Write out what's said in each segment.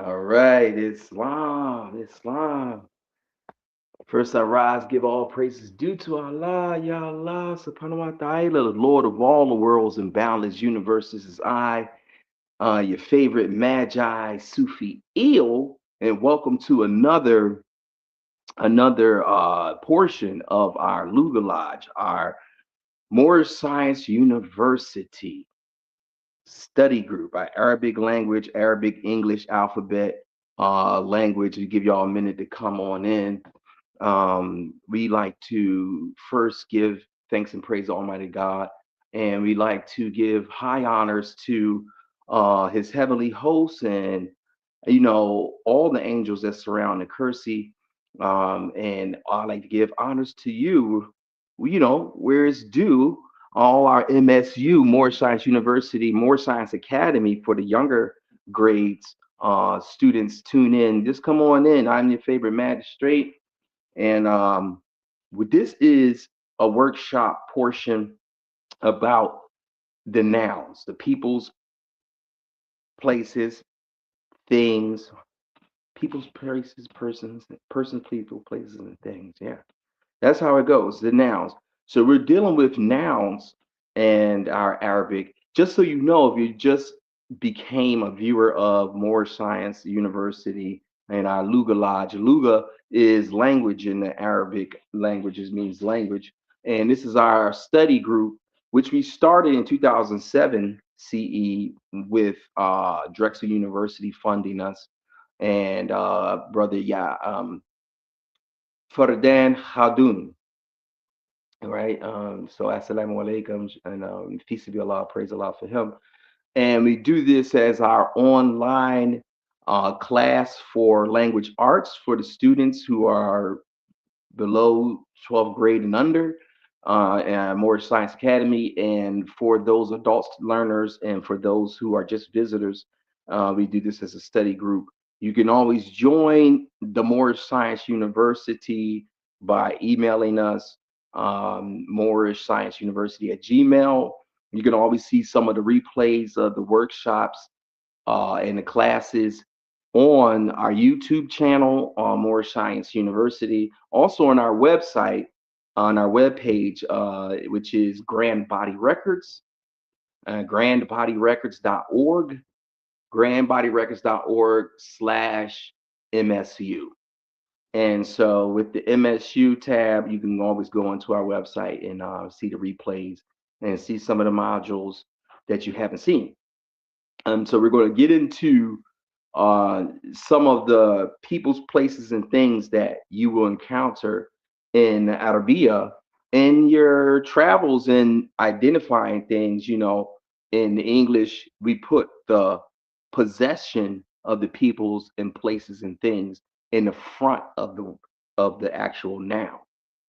All right, Islam, Islam. First I rise, give all praises due to Allah, Ya Allah, subhanahu wa ta'ala, the Lord of all the worlds and boundless universes is I, your favorite Magi, Sufi Eel, and welcome to another portion of our Luga Lodge, our Moorish Science University study group, our Arabic language, Arabic English alphabet language. We give y'all a minute to come on in. We like to first give thanks and praise to Almighty God, and we like to give high honors to His heavenly hosts and all the angels that surround the Kersey. And I like to give honors to you, where it's due. All our MSU, More Science University, More Science Academy for the younger grades. Students tune in. Just come on in. I'm your favorite magistrate. And this is a workshop portion about the nouns, the people's places, things, people's places, persons, people, places, and things. Yeah, that's how it goes. The nouns. So we're dealing with nouns and our Arabic. Just so you know, if you just became a viewer of More Science University and our Luga Lodge, Luga is language in the Arabic languages, means language. And this is our study group, which we started in 2007 CE with Drexel University funding us and brother Fardan Hadoun, right? So assalamu alaikum and peace be Allah, praise Allah for him. And we do this as our online class for language arts for the students who are below 12th grade and under, and more Science Academy. And for those adult learners and for those who are just visitors, we do this as a study group. You can always join the Moorish Science University by emailing us, Moorish Science University at Gmail. You can always see some of the replays of the workshops and the classes on our YouTube channel, More Science University, also on our website, on our webpage, which is Grand Body Records, grandbodyrecords.org, grandbodyrecords.org/MSU. And so with the MSU tab, you can always go onto our website and see the replays and see some of the modules that you haven't seen. So we're going to get into some of the people's places and things that you will encounter in Arabia in your travels and identifying things. In English, we put the possession of the peoples and places and things in the front of the actual noun.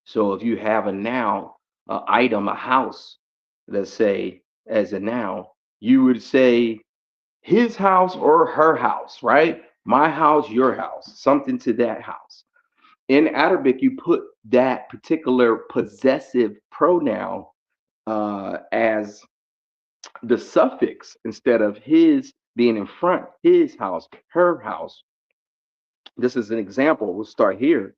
So if you have a noun, a item, a house, let's say as a noun, you would say his house or her house, right? My house, your house, something to that house. In Arabic, you put that particular possessive pronoun as the suffix instead of his being in front, his house, her house. This is an example. We'll start here.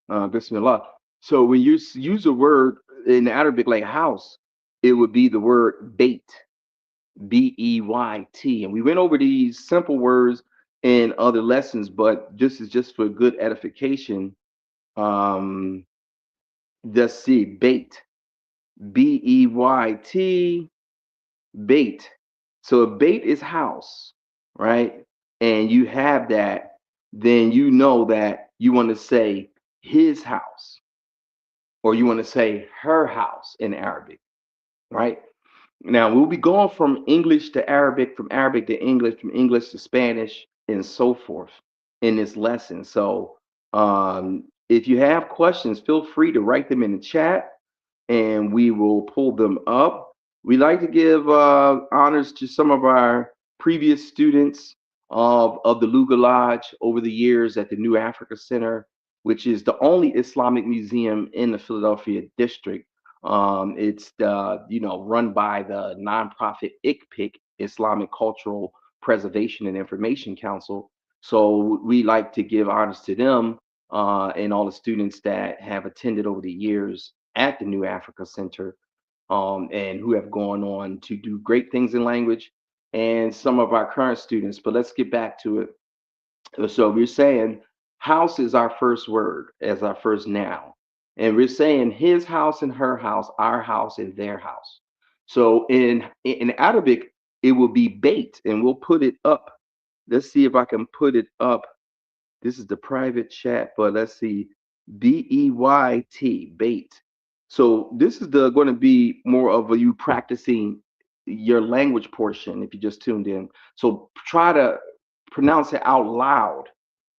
Bismillah. So when you use a word in Arabic like house, it would be the word bait, Beyt. And we went over these simple words in other lessons, but this is just for good edification. Um, let's see, bait, Beyt, bait. So if bait is house, right? And you have that, then you know that you want to say his house or you want to say her house in Arabic, right? Now we'll be going from English to Arabic, from Arabic to English, from English to Spanish, and so forth in this lesson. So if you have questions, feel free to write them in the chat, and we will pull them up. We like to give honors to some of our previous students of the Luga Lodge over the years at the New Africa Center, which is the only Islamic museum in the Philadelphia district. It's run by the nonprofit ICPIC, Islamic Cultural Preservation and Information Council. So we like to give honors to them and all the students that have attended over the years at the New Africa Center and who have gone on to do great things in language, and some of our current students. But let's get back to it. So we're saying house is our first word as our first noun. And we're saying his house and her house, our house and their house. So in Arabic, it will be bait, and we'll put it up. Let's see if I can put it up. This is the private chat, but let's see. bait. So this is the going to be more of a you practicing your language portion if you just tuned in. So try to pronounce it out loud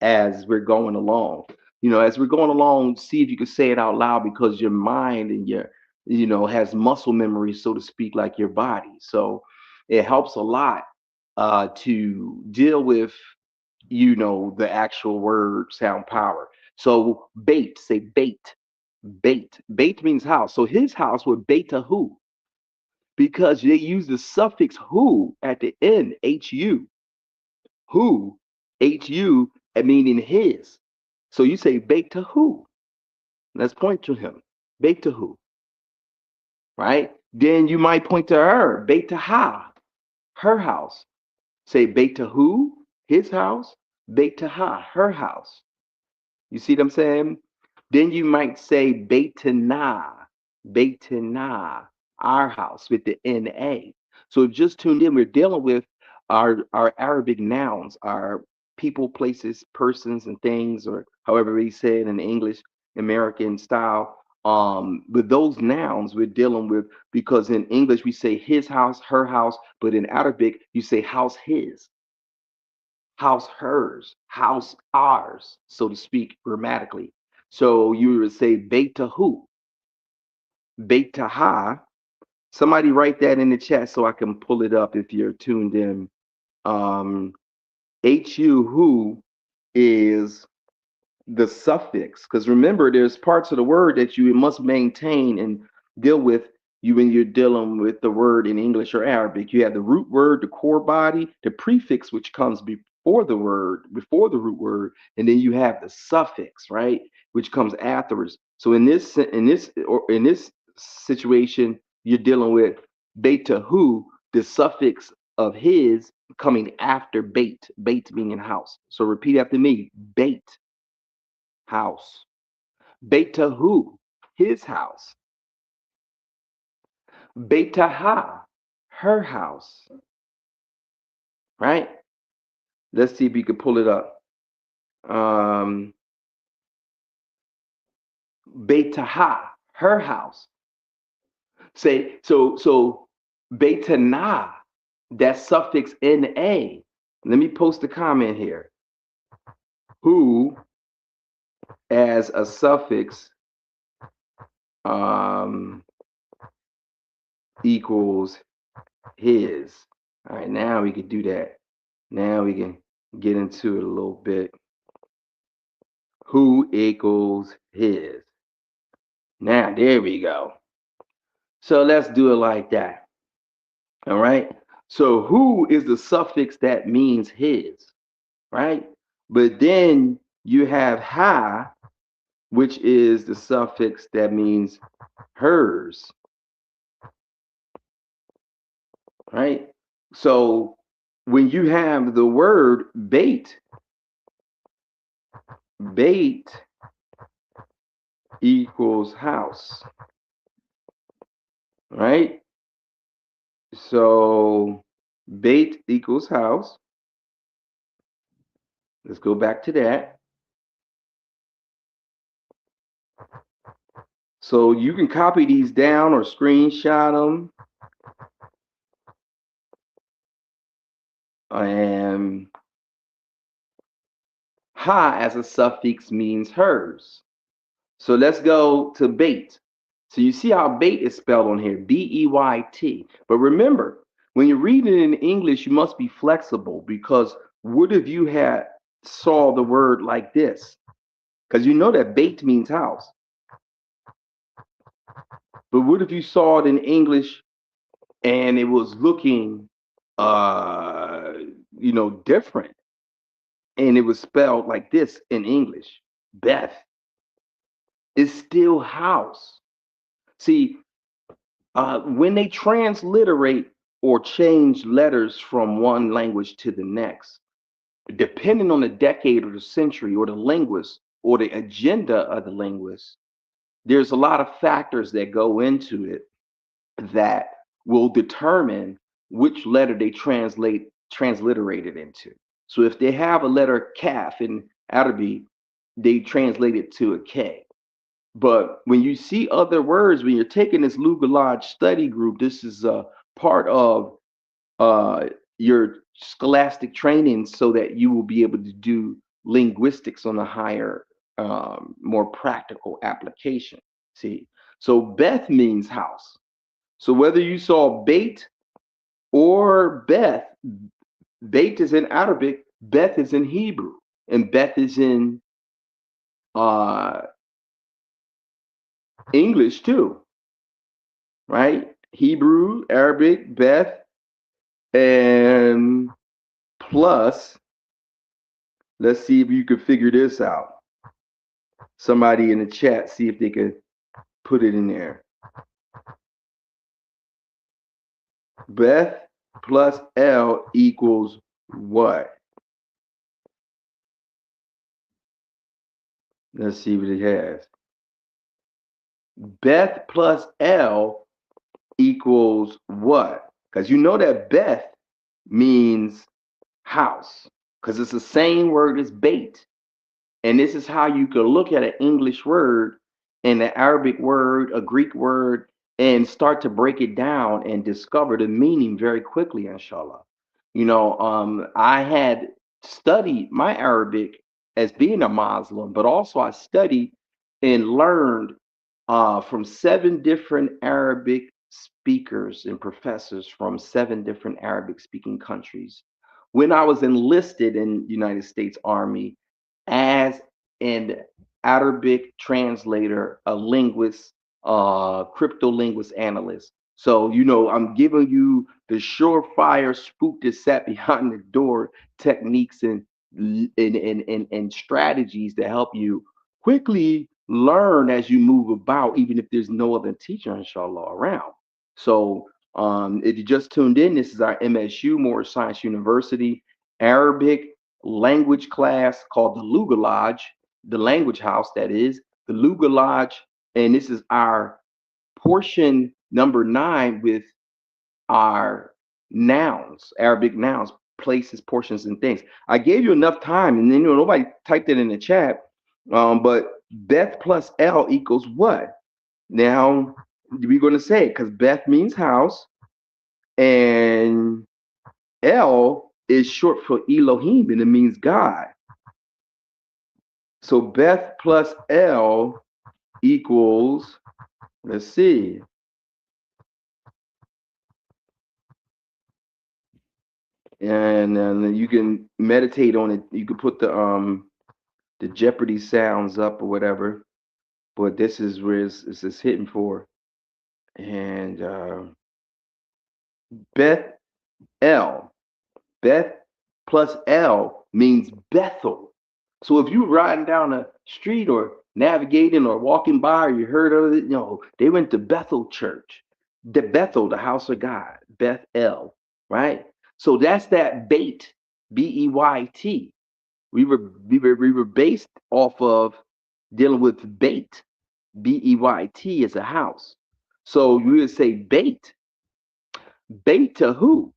as we're going along. As we're going along, see if you can say it out loud because your mind and your has muscle memory, so to speak, like your body. So it helps a lot to deal with the actual word sound power. So bait, say bait, bait. Bait means house. So his house would bait to who? Because they use the suffix who at the end, who, hu, meaning his. So you say bait to who? Let's point to him. Bait to who? Right? Then you might point to her, bait to ha, her house. Say bait to who? His house. Bait to ha, her house. You see what I'm saying? Then you might say Beitina, our house with the NA. So just tuned in, we're dealing with our Arabic nouns, our people, places, persons, and things, or however we say it in English, American style. With those nouns we're dealing with because in English we say his house, her house, but in Arabic you say house his, house hers, house ours, so to speak, grammatically. So you would say beta who, beta ha. Somebody write that in the chat so I can pull it up if you're tuned in. Um, hu who is the suffix, because remember there's parts of the word that you must maintain and deal with you when you're dealing with the word in English or Arabic. You have the root word, the core body, the prefix which comes before the word, before the root word, and then you have the suffix, right, which comes afterwards. So in this situation you're dealing with beta who, the suffix of his coming after bait meaning house. So repeat after me: bait, house. Beta who? His house. Beta ha? Her house. Right? Let's see if we can pull it up. Um, Beta ha? Her house. Say so. Beta na? That suffix na. Let me post a comment here. Who as a suffix um, equals his. All right, now we can do that. Now we can get into it a little bit. Who equals his. Now, there we go. So let's do it like that. All right. So who is the suffix that means his, right? But then you have ha, which is the suffix that means hers, right? So when you have the word bait equals house, right? So bait equals house. Let's go back to that. So you can copy these down or screenshot them. And ha as a suffix means hers. So let's go to bait. So you see how bait is spelled on here, B-E-Y-T. But remember, when you're reading it in English, you must be flexible because what if you had saw the word like this? Because you know that bait means house. But what if you saw it in English and it was looking different? and it was spelled like this in English. Beth is still house. See, when they transliterate or change letters from one language to the next, depending on the decade or the century or the linguist or the agenda of the linguist, there's a lot of factors that go into it that will determine which letter they transliterate it into. So if they have a letter kaf in Arabic, they translate it to a K. But when you see other words, when you're taking this Luga Lodge study group, this is a part of uh, your scholastic training so that you will be able to do linguistics on a higher, more practical application. See, so Beth means house. So whether you saw Bait or Beth, Bait is in Arabic, Beth is in Hebrew, and Beth is in uh, English too, right? Hebrew, Arabic, Beth, and plus, let's see if you could figure this out. Somebody in the chat, see if they could put it in there. Beth plus L equals what? Let's see what it has. Beth plus L equals what? Because you know that Beth means house, because it's the same word as bait. And this is how you could look at an English word and an Arabic word, a Greek word, and start to break it down and discover the meaning very quickly, inshallah. I had studied my Arabic as being a Muslim, but also I studied and learned from 7 different Arabic speakers and professors from 7 different Arabic speaking countries. When I was enlisted in the United States Army as an Arabic translator, a linguist, crypto linguist analyst. So, I'm giving you the surefire spook that sat behind the door techniques and strategies to help you quickly learn as you move about, even if there's no other teacher, inshallah, around. So, if you just tuned in, this is our MSU, Moorish Science University, Arabic language class called the Luga Lodge, the language house, that is, the Luga Lodge. And this is our portion number 9 with our nouns, Arabic nouns, places, portions, and things. I gave you enough time, and then nobody typed it in the chat. But Beth plus L equals what? Now we're going to say it because Beth means house, and L is short for Elohim, and it means God. So Beth plus L equals, let's see. And then you can meditate on it. You can put the Jeopardy sounds up or whatever. But this is where it's hitting for. And Beth L. Beth plus L means Bethel. So if you're riding down a street or navigating or walking by, or you heard of it, they went to Bethel Church. The Bethel, the house of God, Beth El, right? So that's that bait, Beyt. We were based off of dealing with bait, Beyt, as a house. So you would say bait. Bait to who?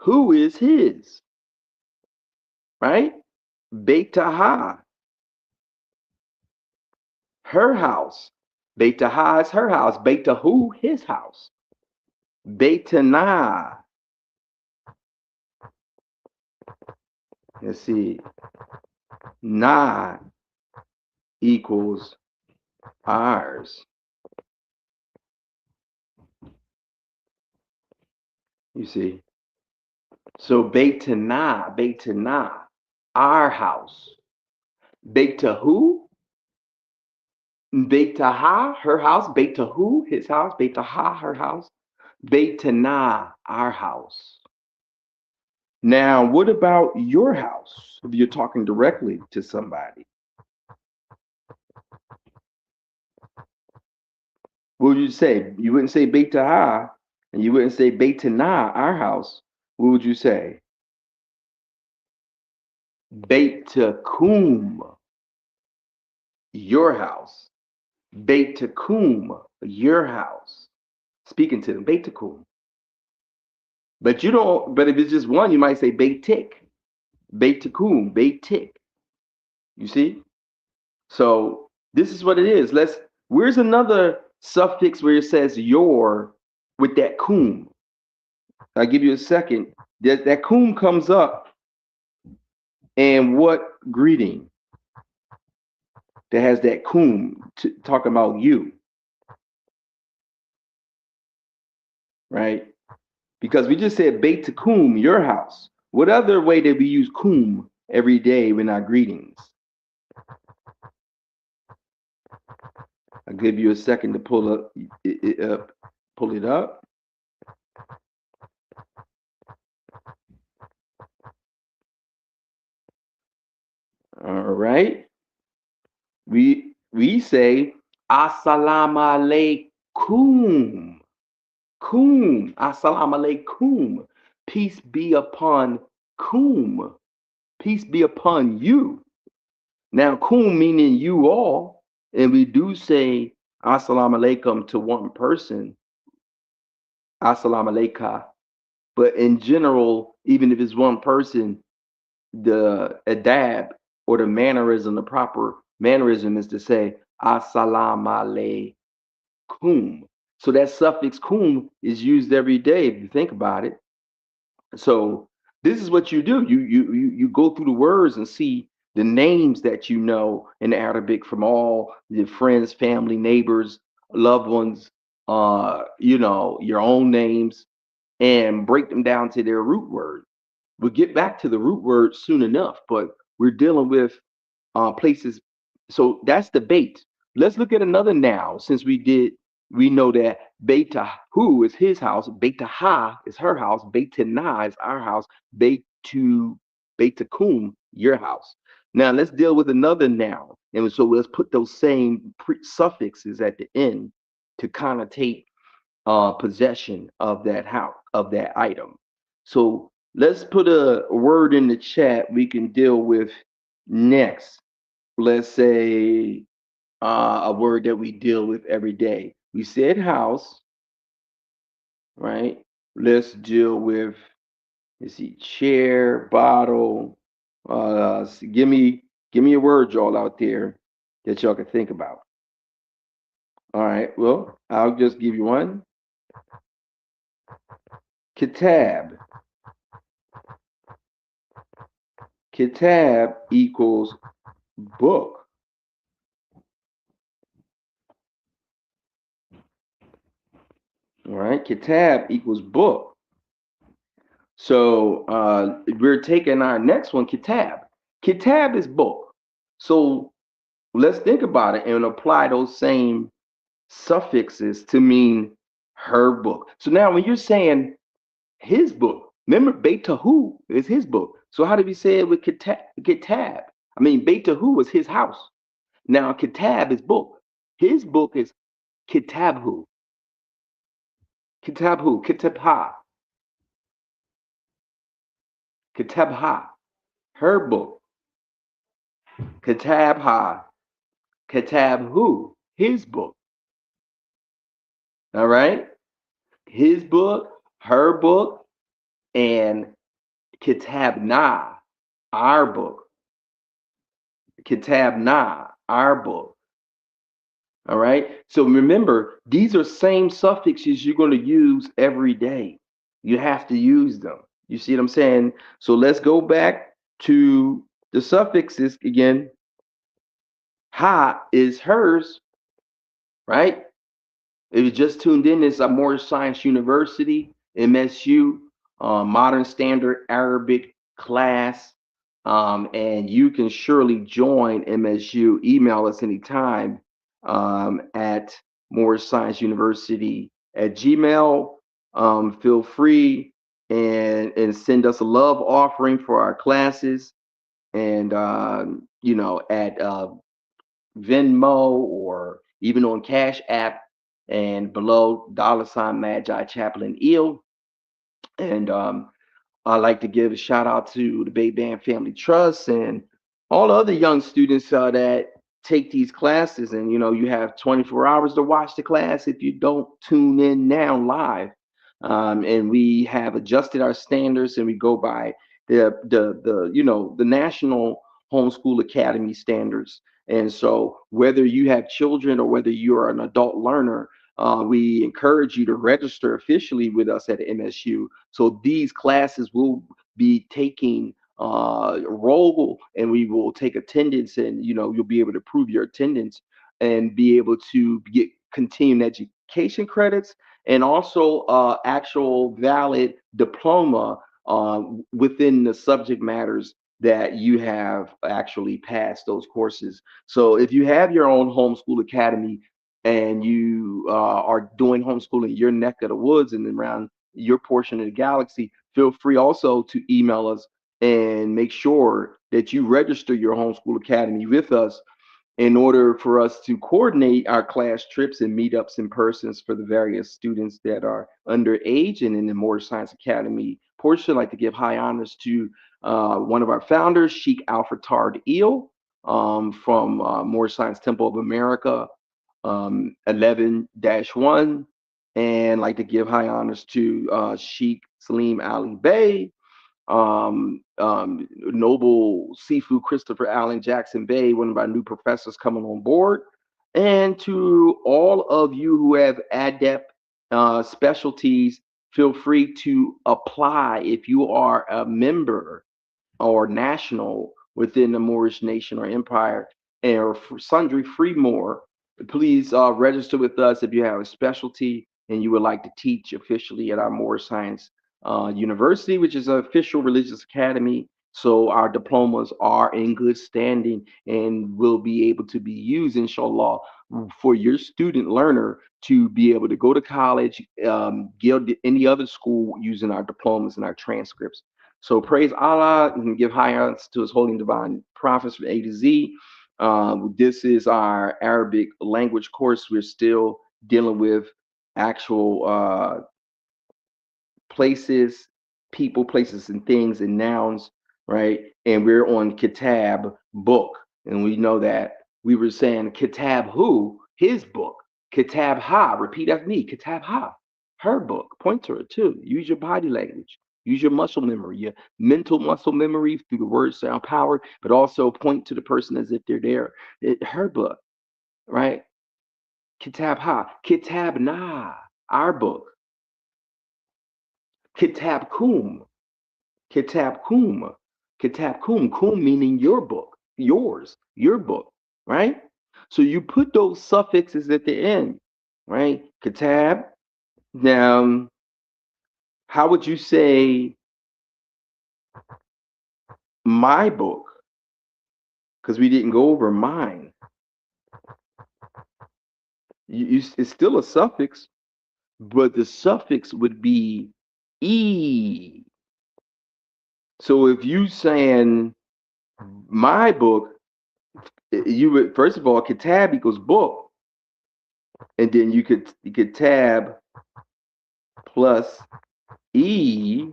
Who is his? Right? Beit Taha, her house. Beit Taha is her house. Beit Tahu, his house. Beit Tanah. Let's see. Na equals ours. You see. So Beit Tanah, our house. Beit Tahu, Beit Taha, her house. Beit Tahu, his house. Beit Taha, her house. Beit Tanah, our house. Now, what about your house? If you're talking directly to somebody, what would you say? You wouldn't say Beit Ha, and you wouldn't say Beit Na, our house. What would you say? Beit Kum, your house. Beit Kum, your house. Speaking to them, Beit Kum. But you don't. But if it's just one, you might say Beit Tik, Beit Kum, Beit Tik. You see? So this is what it is. Where's another suffix where it says your with that kum? I'll give you a second. That kum comes up and what greeting that has that kum talking about you, right? Because we just said bait to kum, your house. What other way did we use kum every day in our greetings? I'll give you a second to pull it up. All right. We say assalamu alaikum. Kum. Assalamu alaikum. Peace be upon kum. Peace be upon you. Now kum meaning you all, and we do say assalamu alaikum to one person, assalamu alaika. But in general, even if it's one person, the adab or the mannerism, the proper mannerism is to say assalamu alaikum. So that suffix kum is used every day if you think about it. So this is what you do. You go through the words and see the names that you know in Arabic from all your friends, family, neighbors, loved ones, your own names, and break them down to their root word. We'll get back to the root word soon enough, but we're dealing with places. So that's the bait. Let's look at another noun since we know that Beta who is his house, Beta Ha is her house, Beta Na is our house, Beta Kum, your house. Now let's deal with another noun. And so let's put those same suffixes at the end to connotate possession of that house, of that item. So let's put a word in the chat we can deal with next. Let's say a word that we deal with every day. We said house, right? Let's deal with, let's see, chair, bottle. Give me a word, y'all out there that y'all can think about. All right. Well, I'll just give you one. Kitab. Kitab equals book. All right, kitab equals book. So we're taking our next one, kitab. Kitab is book. So let's think about it and apply those same suffixes to mean her book. So now when you're saying his book, remember Beitahu is his book. So how do we say it with kitab? I mean, Beitahu is his house. Now kitab is book. His book is kitabhu. Kitabhu, kitabha, kitabha, her book. Kitabha, kitabhu, his book. All right? His book, her book, and kitabna, our book. Kitabna, our book. All right? So remember, these are same suffixes you're going to use every day. You have to use them. You see what I'm saying? So let's go back to the suffixes again. Ha is hers, right? If you just tuned in, it's More Science University, MSU, Modern Standard Arabic Class. And you can surely join MSU. Email us anytime at More Science University at Gmail. Feel free and send us a love offering for our classes. And at Venmo or even on Cash App, and below $ Magi Chaplain Eel. And I'd like to give a shout out to the Bay Band Family Trust and all the other young students that take these classes. And you have 24 hours to watch the class if you don't tune in now live. And we have adjusted our standards, and we go by the National Homeschool Academy standards. And so, whether you have children or whether you are an adult learner, we encourage you to register officially with us at MSU. So these classes will be taking roll, and we will take attendance, and you'll be able to prove your attendance and be able to get continuing education credits, and also actual valid diploma within the subject matters that you have actually passed those courses. So if you have your own homeschool academy, and you are doing homeschooling in your neck of the woods and around your portion of the galaxy, feel free also to email us and make sure that you register your homeschool academy with us in order for us to coordinate our class trips and meetups in persons for the various students that are underage. And in the Moorish Science Academy portion, I'd like to give high honors to one of our founders, Sheikh Alfred Tard Eel, from Moorish Science Temple of America, 11-1, and like to give high honors to Sheikh Salim Ali Bey, Noble Sifu Christopher Allen Jackson Bay, one of our new professors coming on board, and to all of you who have adept specialties. Feel free to apply if you are a member or national within the Moorish nation or empire, or for sundry free more. Please register with us if you have a specialty and you would like to teach officially at our Moorish Science University, which is an official religious academy. So our diplomas are in good standing and will be able to be used, inshallah, for your student learner to be able to go to college, give any other school using our diplomas and our transcripts. So praise Allah and give high honors to His holy and divine prophets from A to Z. This is our Arabic language course. We're still dealing with actual places, people, places, and things, and nouns, right? And we're on Kitab, book. And we know that we were saying Kitab who? His book. Kitab ha, repeat after me. Kitab ha, her book. Point to it too. Use your body language. Use your muscle memory, your mental muscle memory through the word sound power, but also point to the person as if they're there. Her book, right? Kitab ha, Kitab na, our book. Kitab kum, Kitab kum, Kitab kum, kum meaning your book, yours, your book, right? So you put those suffixes at the end, right? Kitab. Now, how would you say my book? Because we didn't go over mine. It's still a suffix, but the suffix would be e. So if you saying my book, you would first of all, kitab equals book, and then you could tab plus e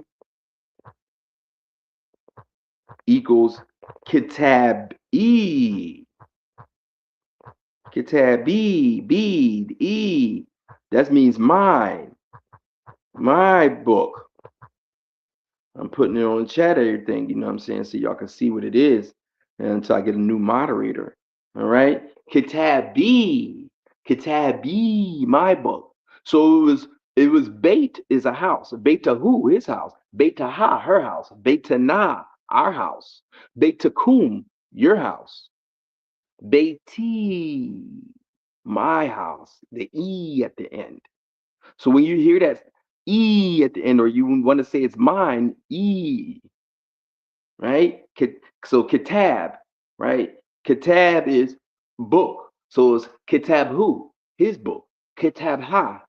equals kitab e. Kitab e, bead e. That means my book. I'm putting it on the chat, everything, you know what I'm saying, so y'all can see what it is until I get a new moderator. All right. Kitab B. Kitab B, my book. So it was Beit is a house. Beta who, his house. Beta ha, her house. Beta na, our house. Beta kum, your house. Beiti, my house. The E at the end. So when you hear that E at the end, or you want to say it's mine, E, right? So kitab, right? Kitab is book. So it's kitab who? His book. Kitab ha,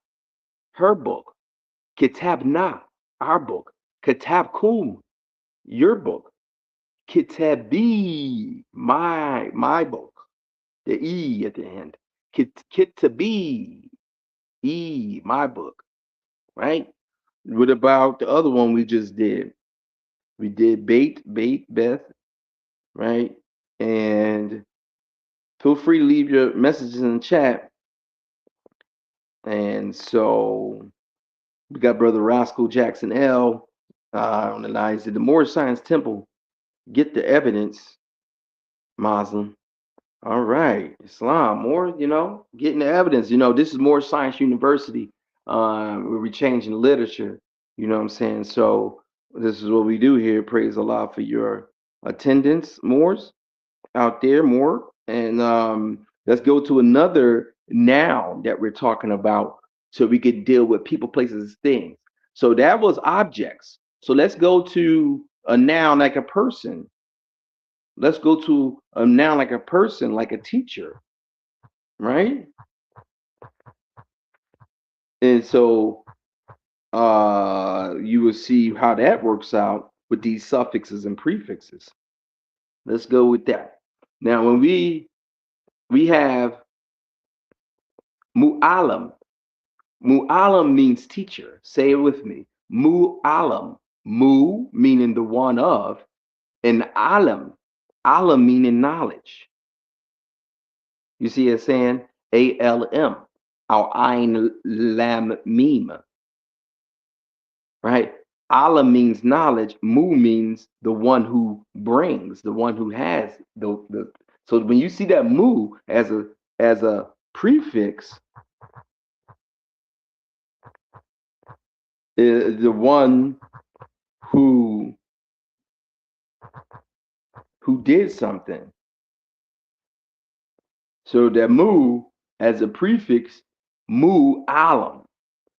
her book. Kitab na, our book. Kitabkum, your book. Kitabi, my book. The E at the end. Kitabi, E, my book, right? What about the other one we just did? We did Beth, right? And feel free to leave your messages in the chat. And so we got Brother Roscoe Jackson L on the line. Said the Moorish Science Temple, get the evidence, Muslim. All right, Islam, more, getting the evidence. This is more Science University, where we're changing literature. You know what I'm saying? So this is what we do here. Praise Allah for your attendance, Moors out there, more. And let's go to another noun that we're talking about so we could deal with people, places, things. So that was objects. So let's go to a noun like a person. Let's go to a noun like a person, like a teacher, right? And so you will see how that works out with these suffixes and prefixes. Let's go with that. Now, when we have mu'alam, mu'alam means teacher. Say it with me. Mu'alam, mu meaning the one of, and alam, alam meaning knowledge. You see it saying ALM, our Ain Lam Meme, right? Allah means knowledge. Mu means the one who brings, the one who has the. So when you see that mu as a prefix, the one who did something. So that mu as a prefix, mu alam,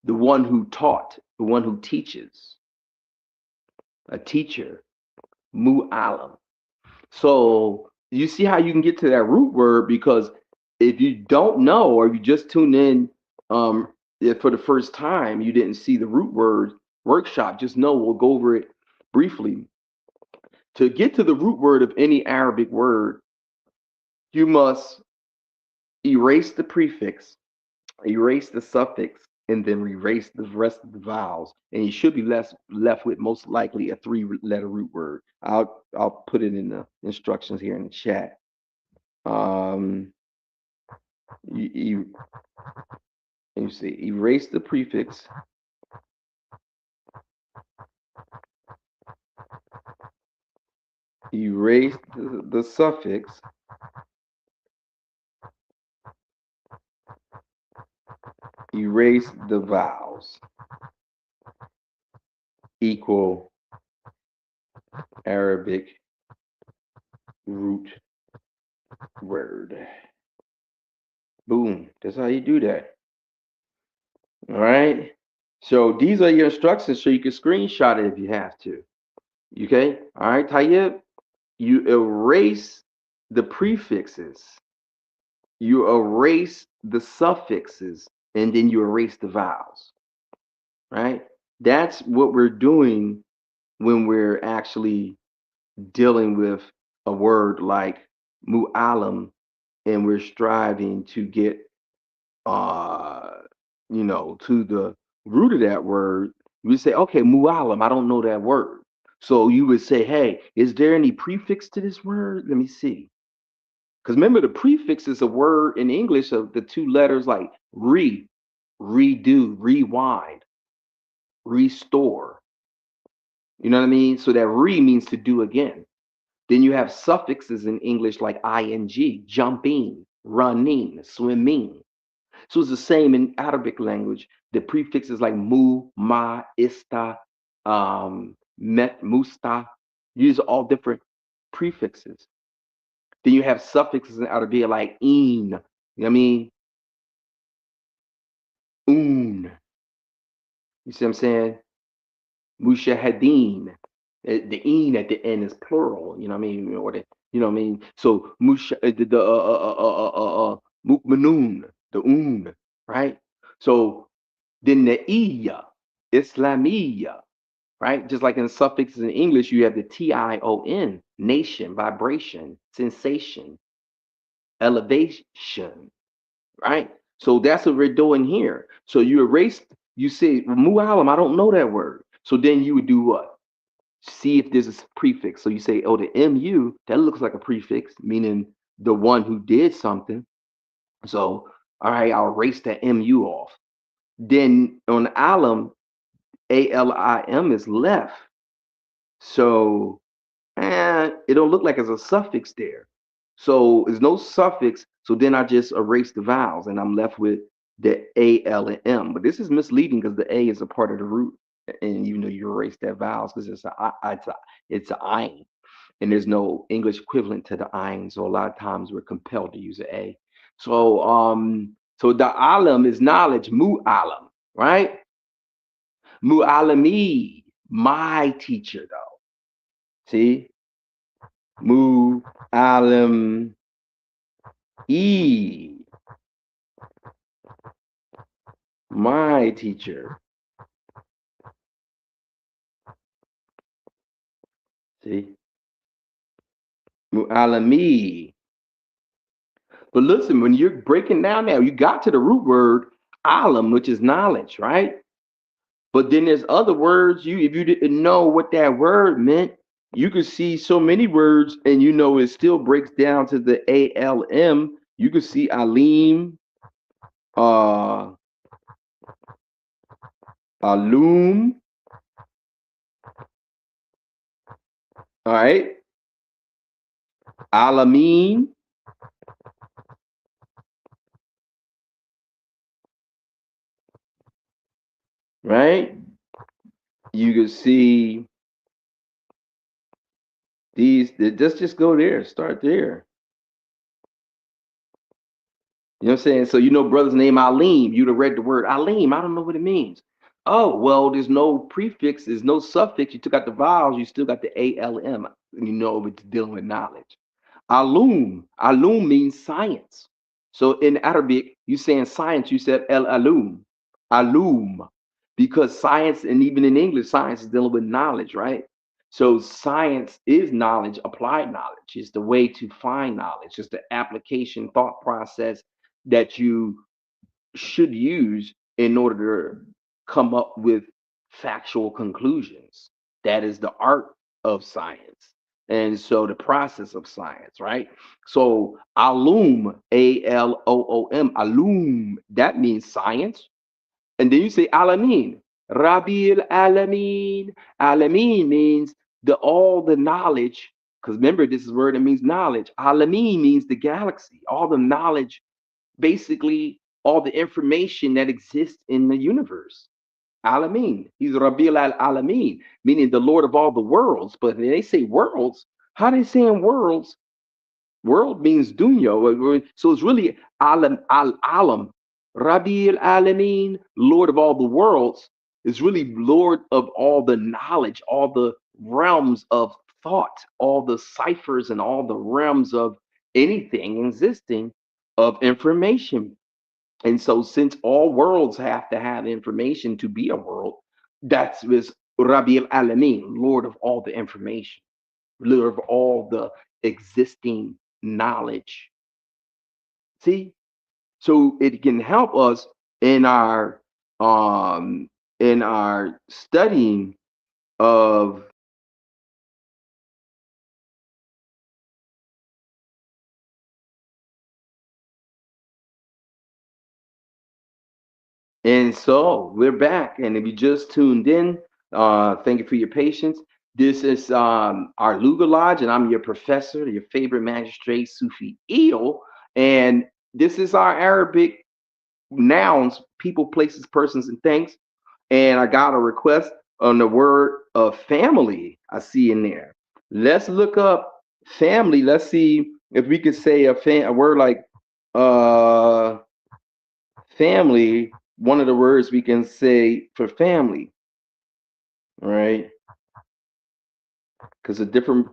the one who taught, the one who teaches, a teacher, mu alam. So you see how you can get to that root word, because if you don't know, or you just tune in if for the first time, you didn't see the root word workshop, just know we'll go over it briefly. To get to the root word of any Arabic word, you must erase the prefix, erase the suffix, and then erase the rest of the vowels. And you should be left with most likely a 3-letter root word. I'll put it in the instructions here in the chat. You see, erase the prefix, erase the suffix, erase the vowels, equal Arabic root word. Boom. That's how you do that. All right. So these are your instructions, so you can screenshot it if you have to. Okay. All right, Tayyib. You erase the prefixes, you erase the suffixes, and then you erase the vowels. Right? That's what we're doing when we're actually dealing with a word like mu'alam, and we're striving to get to the root of that word. We say, okay, mu'alam, I don't know that word. So you would say, hey, is there any prefix to this word? Let me see. Because remember, the prefix is a word in English of the 2 letters like redo, rewind, restore. You know what I mean? So that means to do again. Then you have suffixes in English like ing, jumping, running, swimming. So it's the same in Arabic language. The prefixes like mu, ma, ista, met, musta. These are all different prefixes. Then you have suffixes in Arabic like in. You know what I mean? Un. You see what I'm saying? Mushahadeen. The een at the end is plural. You know what I mean? You know what I mean? So mukmanun, the un, right? So then the iya, Islamiyya. right? Just like in suffixes in English, you have the tion, nation, vibration, sensation, elevation, right? So that's what we're doing here. So you erase, you say, mu'alam, I don't know that word. So then you would do what? See if there's a prefix. So you say, oh, the mu, that looks like a prefix, meaning the one who did something. So, all right, I'll erase that mu off. Then on alim, alim is left. So it don't look like there's a suffix there. So there's no suffix. So then I just erase the vowels and I'm left with the A, L, and M. But this is misleading because the A is a part of the root. And you know you erase that vowels because it's a ayin. And there's no English equivalent to the ayin. So a lot of times we're compelled to use an A. So the alam is knowledge, mu alam, right? Mu alami, my teacher though. See? Mu alam e, my teacher. See, mu alami. But listen, when you're breaking down now, you got to the root word alam, which is knowledge, right? But then there's other words. If you didn't know what that word meant, you could see so many words, and you know it still breaks down to the ALM. You could see alim, uh, alum, all right, alamin, right? You could see these. Let's just go there. Start there. You know what I'm saying? So you know brother's name Alim. You'd have read the word Alim. I don't know what it means. Oh, well, there's no prefix, there's no suffix. You took out the vowels, you still got the ALM. And you know it's dealing with knowledge. Alum. Alum means science. So in Arabic, you saying science, you said el alum. Alum. Because science, and even in English, science is dealing with knowledge, right? So science is knowledge, applied knowledge. It's the way to find knowledge. It's the application thought process that you should use in order to come up with factual conclusions. That is the art of science. And so the process of science, right? So alum, Alom, alum, that means science. And then you say alamin, Rabil alamin. Alamin means the all the knowledge. Because remember, this is a word that means knowledge. Alamin means the galaxy, all the knowledge, basically all the information that exists in the universe. Alamin. He's Rabil al Alamin, meaning the Lord of all the worlds. But when they say worlds, how they saying worlds? World means dunya. So it's really alam al alam. Rabi al Alamin, Lord of all the worlds, is really Lord of all the knowledge, all the realms of thought, all the ciphers and all the realms of anything existing of information. And so, since all worlds have to have information to be a world, that's was Rabi al Alamin, Lord of all the information, Lord of all the existing knowledge. See, so it can help us in our um in our studying of. And so we're back. And if you just tuned in, thank you for your patience. This is our Luga Lodge, and I'm your professor, your favorite magistrate, Sufi Eel. And this is our Arabic nouns, people, places, persons, and things. And I got a request on the word of family I see in there. Let's look up family. Let's see if we could say a word like uh family, one of the words we can say for family, right? Because there's different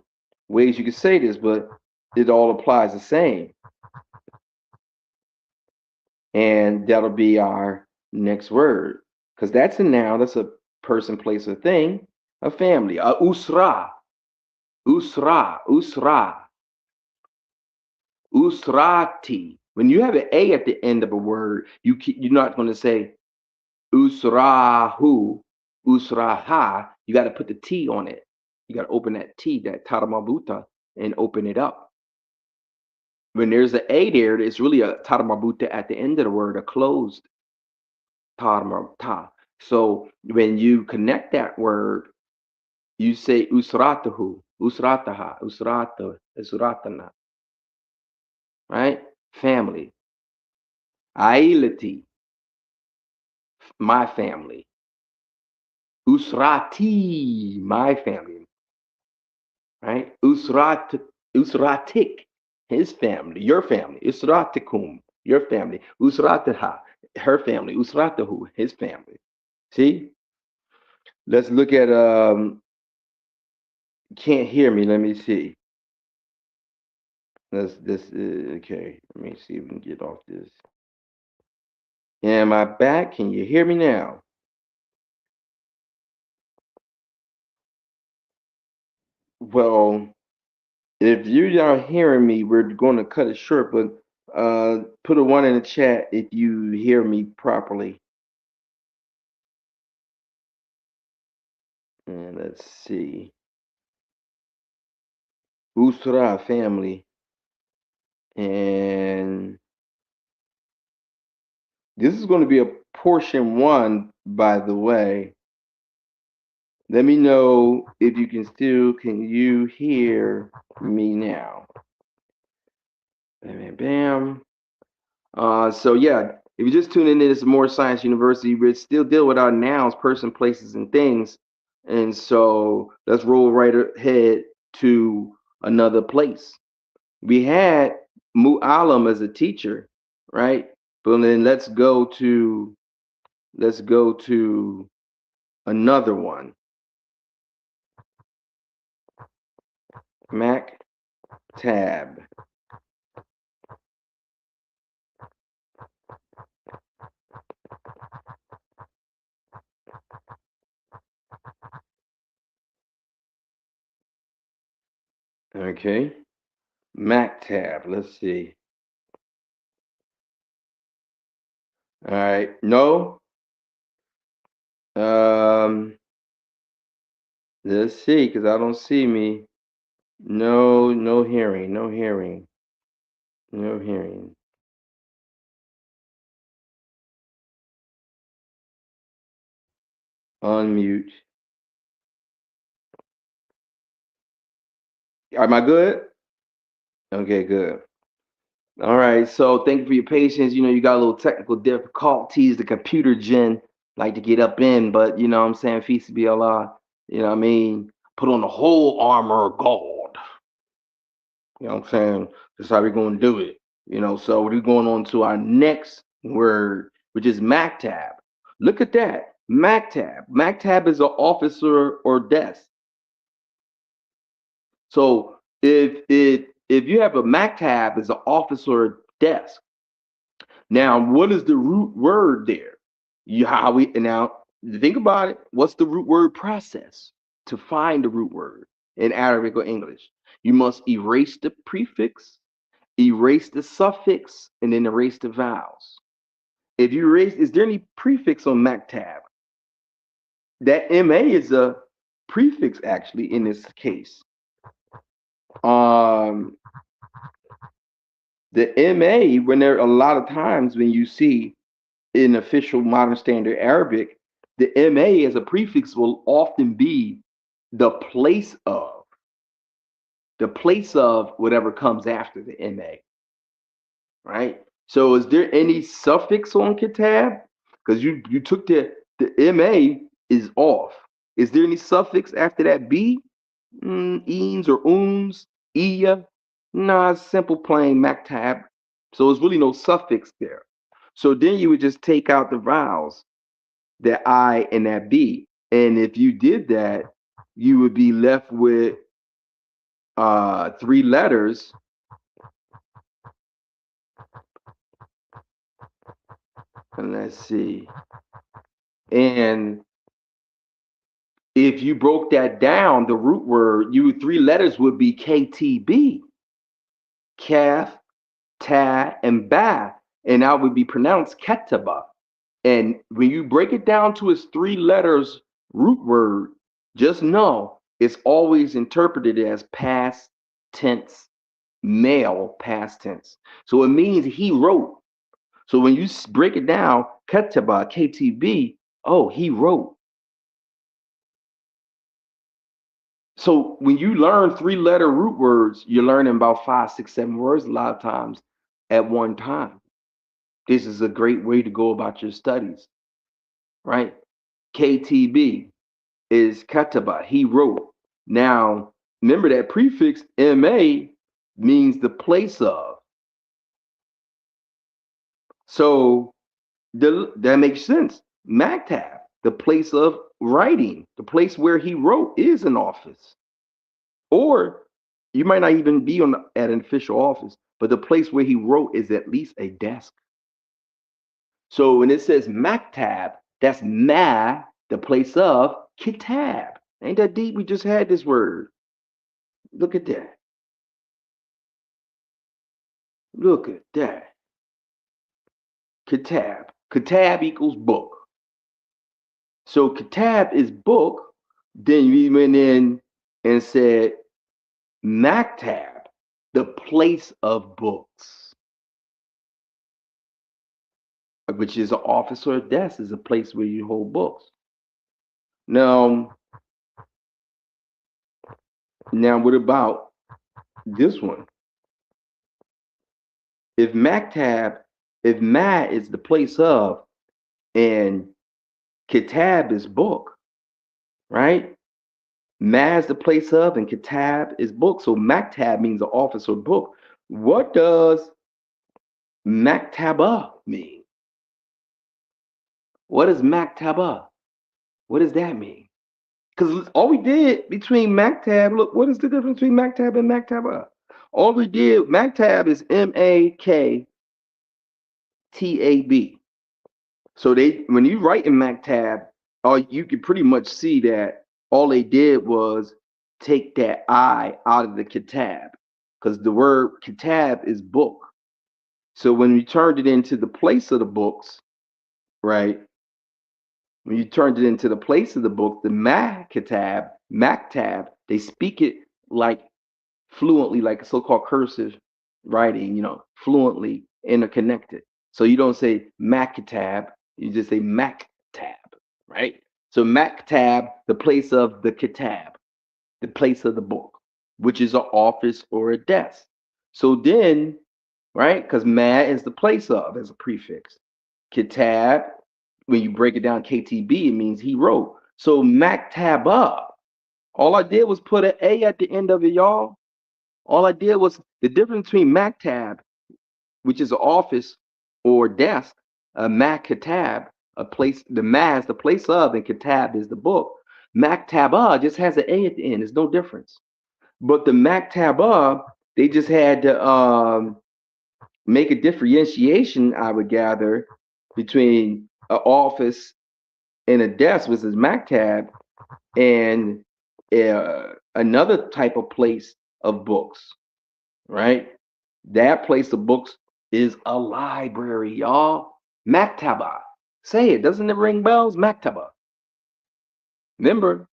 ways you can say this, but it all applies the same. And that'll be our next word. Because that's a noun, that's a person, place, or thing. A family. A usra. Usra. Usra. Usrati. When you have an A at the end of a word, you're not going to say usrahu, usraha. You got to put the T on it. You got to open that T, that taramabuta, and open it up. When there's an A there, it's really a taramabuta at the end of the word, a closed taramata. So when you connect that word, you say usratahu, usrataha, usrata, usratana, right? Family. Ailati, my family. Usrati, my family, right? Usratik, his family, your family. Usratikum, your family. Usrataha, her family. Usratahu, his family. See? Let's look at can't hear me. Let me see. This okay. Let me see if we can get off this. Am I back? Can you hear me now? Well, if you're not hearing me, we're going to cut it short, but put a one in the chat if you hear me properly. And let's see. Usra family. And this is going to be a portion one, by the way. Let me know if you can you hear me now? Bam, bam, bam. So yeah, if you're just tuning in, it's More Science University. We still deal with our nouns, person, places, and things. And so let's roll right ahead to another place. We had Mu'alam as a teacher, right? But then let's go to another one. Mac tab. Okay. Mac tab. Let's see. All right. No. Um, let's see, because I don't see me. No, no hearing, no hearing, no hearing. Unmute. Am I good? Okay, good. All right. So thank you for your patience. You know, you got a little technical difficulties. The computer gen like to get up in, but you know what I'm saying? Feast be Allah. You know what I mean? Put on the whole armor of God. You know what I'm saying? That's how we're going to do it. You know, so we're going on to our next word, which is MacTab. Look at that. MacTab. MacTab is an officer or desk. So if you have a MacTab as an officer desk, now what is the root word there? You how we now think about it. What's the root word process to find the root word in Arabic or English? You must erase the prefix, erase the suffix, and then erase the vowels. If you erase, is there any prefix on MacTab? That MA is a prefix actually in this case. Um, the MA, when there a lot of times when you see in official modern standard Arabic, the MA as a prefix will often be the place of whatever comes after the MA, right? So is there any suffix on Kitab? Because you took the MA is off. Is there any suffix after that B? Eens or ums, iya? Nah, it's simple plain Mactab. So there's really no suffix there. So then you would just take out the vowels, that I and that B. And if you did that, you would be left with three letters. And let's see. And If you broke that down, the root word, you three letters would be KTB, calf, ta, and ba, and that would be pronounced ketaba. And when you break it down to its three letters root word, just know it's always interpreted as past tense, male past tense. So it means he wrote. So when you break it down, ketaba, KTB, oh, he wrote. So when you learn three-letter root words, you're learning about 5, 6, 7 words a lot of times at one time. This is a great way to go about your studies, right? KTB is kataba, he wrote. Now, remember that prefix MA means the place of. So that makes sense. Maktab, the place of writing, the place where he wrote is an office. Or you might not even be at an official office, but the place where he wrote is at least a desk. So when it says maktab, that's ma, the place of kitab. Ain't that deep? We just had this word. Look at that. Look at that. Kitab. Kitab equals book. So kitab is book. Then we went in and said maktab, the place of books, which is an office or a desk, is a place where you hold books. Now what about this one? If maktab, if ma is the place of and kitab is book, right? Ma is the place of and kitab is book. So maktab means an office or book. What does maktaba mean? What does maktaba? What does that mean? Because all we did between maktab, look, what is the difference between maktab and maktaba? All we did, maktab is MAKTAB. So when you write in maktab, you can pretty much see that all they did was take that I out of the kitab, because the word kitab is book. So when you turned it into the place of the books, right? When you turned it into the place of the book, the maktab, they speak it like fluently, like so-called cursive writing, fluently interconnected. So you don't say maktab, you just say maktab, right? So maktab, the place of the kitab, the place of the book, which is an office or a desk. So then, right, because ma is the place of as a prefix. Kitab, when you break it down, KTB, it means he wrote. So maktaba, all I did was put an A at the end of it, y'all. All I did was the difference between maktab, which is an office or desk, a maktab, a place, the ma is the place of, and kitab is the book. Maktaba just has an A at the end. There's no difference. But the maktaba, they just had to make a differentiation, I would gather, between an office and a desk, which is maktab, and another type of place of books, right? That place of books is a library, y'all. Maktaba. Say it. Doesn't it ring bells? Maktaba. Remember,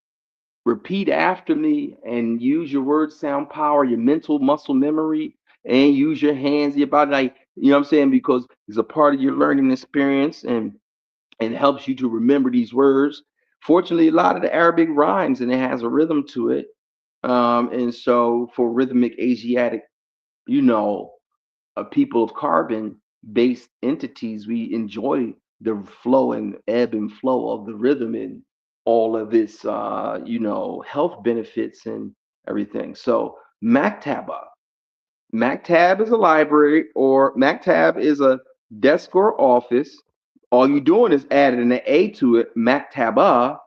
repeat after me and use your word sound power, your mental muscle memory, and use your hands, your body. Like, you know what I'm saying? Because it's a part of your learning experience and helps you to remember these words. Fortunately, a lot of the Arabic rhymes and it has a rhythm to it. And so for rhythmic Asiatic, you know, people of carbon based entities, we enjoy the flow and ebb and flow of the rhythm and all of its, health benefits and everything. So maktab is a library, or maktab is a desk or office. All you're doing is adding an A to it, maktaba,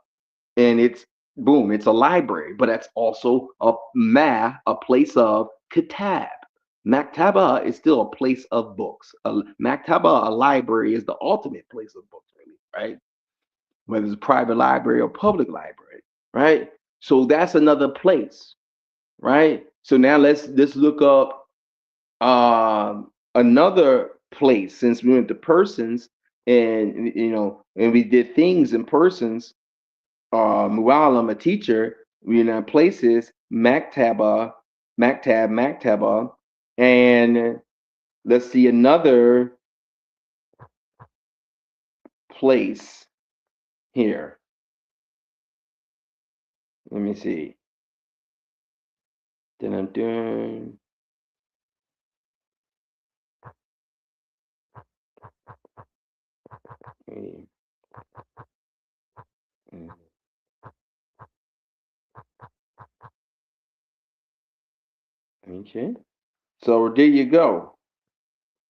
and it's boom, it's a library, but that's also a place of kitab. Maktaba is still a place of books. Maktaba, a library, is the ultimate place of books, really, right? Whether it's a private library or public library. right? So that's another place, right? So now let's look up another place since we went to persons and and we did things in persons. While I'm a teacher, we in places maktaba, and let's see another place here. Let me see. Dun, dun, dun. Okay. So there you go.